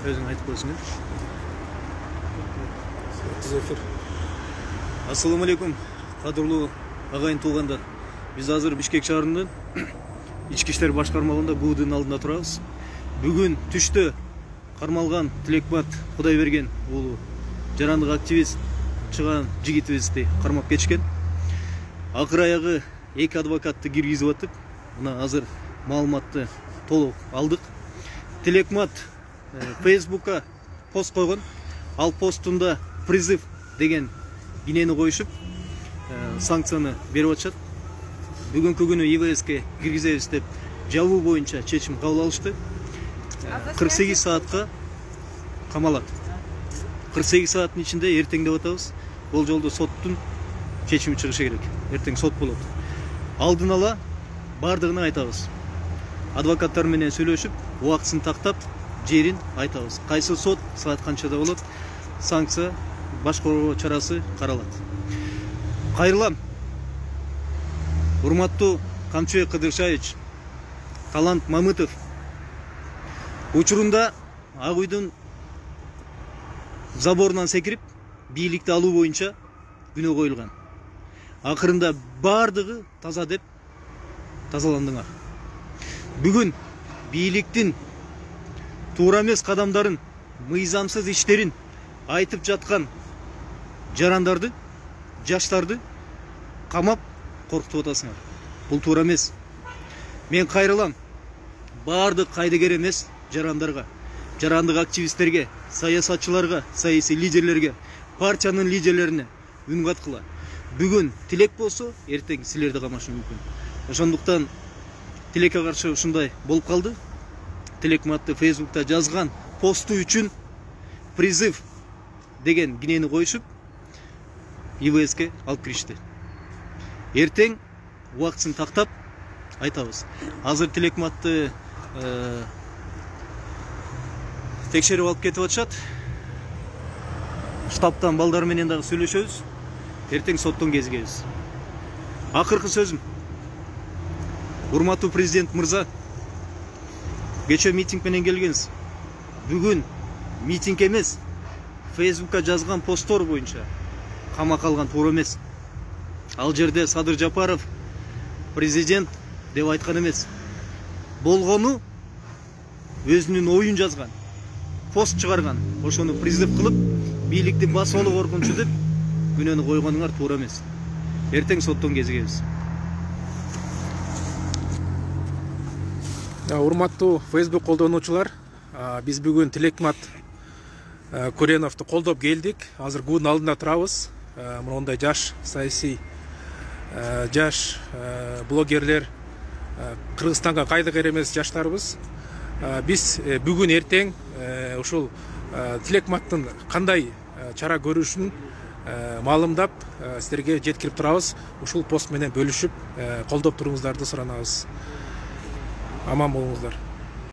Өзүң айтып койсуң. Эфир. Ассаламу алейкум, кадырлуу агайын туугандар. Биз азыр Бишкек шаарынын ички иштер башкармалыгында ГУдун алдында турабыз. Бүгүн түштө кармалган Тилекмат Кудайберген уулу жарандык активист чыган жигитибизди кармап кетишкен. Акыр аягы 2 адвокатты киргизип атып, мына азыр маалыматты толук алдык. Тилекмат Facebook'a пост койгон. Ал постунда призыв деген гинени коюшуп, санкцияны берип атышат. Бүгүнкү күнү ИВСке киргизебиз деп жабуу боюнча чечим кабыл алышты. 48 саатка камалат. 48 сааттын ичинде эртең деп атабыз. Бул жолдо соттун чечими чыгышы керек. Эртең сот болот. Алдын ала бардыгын айтабыз. Адвокаттар менен сүйлөшүп, убактысын тактап, жерин айтабыз. Кайсы сот саат канчада болот? Санкция, башкаруу чарасы каралат. Кайрылам. Урматтуу Камчыбек Кыдыршаевич, Талант Мамытов учурунда Ак үйдүн заборунан секирип, бийликти алуу боюнча күнөө коюлган. Акырында бардыгы таза деп тазаландыңар. Бүгүн бийликтин туура эмес кадамдарын, мыйзамсыз иштерин айтып жаткан жарандарды, жаштарды камап коркутуп атасыңар. Бул туура эмес. Мен кайрылам. Бардык кайдыгер эмес жарандарга, жарандык активисттерге, саясатчыларга, саясий лидерлерге, партиянын лидерлерине үн каткыла. Бүгүн Тилек болсо, эртең силерди камашы мүмкүн. Ошондуктан Тилекке каршы ушундай болуп калды. Тилекматты Facebook'та жазган посту үчүн призыв деген гинени коюшуп, ИВСке алып киришти. Эртең убактысын тактап айтабыз. Азыр Тилекматты текшерип алып кетип атышат. Штабтан балдар менен дагы сүйлөшөбүз. Эртең соттон кезигебиз. Акыркы сөзүм. Урматтуу президент мырза, кечээ митинг менен келгенсиз. Бүгүн митинг эмес, Facebook'ка жазган посттор боюнча камакка алган туура эмес. Ал жерде Садыр Жапаров президент деп айткан эмес. Болгону өзүнүн оюн жазган, пост чыгарган. Ошону призыв кылып, бийликти басуулу коркунчу деп күнөөнү койгонуңар туура эмес. Эртең соттон кезигебиз. Урматтуу Facebook колдонуучулар, биз бүгүн Тилекмат Куреновду колдоп келдик. Азыр ГУдун алдында турабыз. Мындай жаш саясий жаш блогерлер, Кыргызстанга кайдыгер эмес жаштарыбыз. Биз бүгүн эртең ушул Тилекматтын кандай чара көрүшүн маалымдап силерге жеткирип турабыз. Ушул пост менен бөлүшүп колдоп туруңуздарды суранабыз. Аман болуңуздар.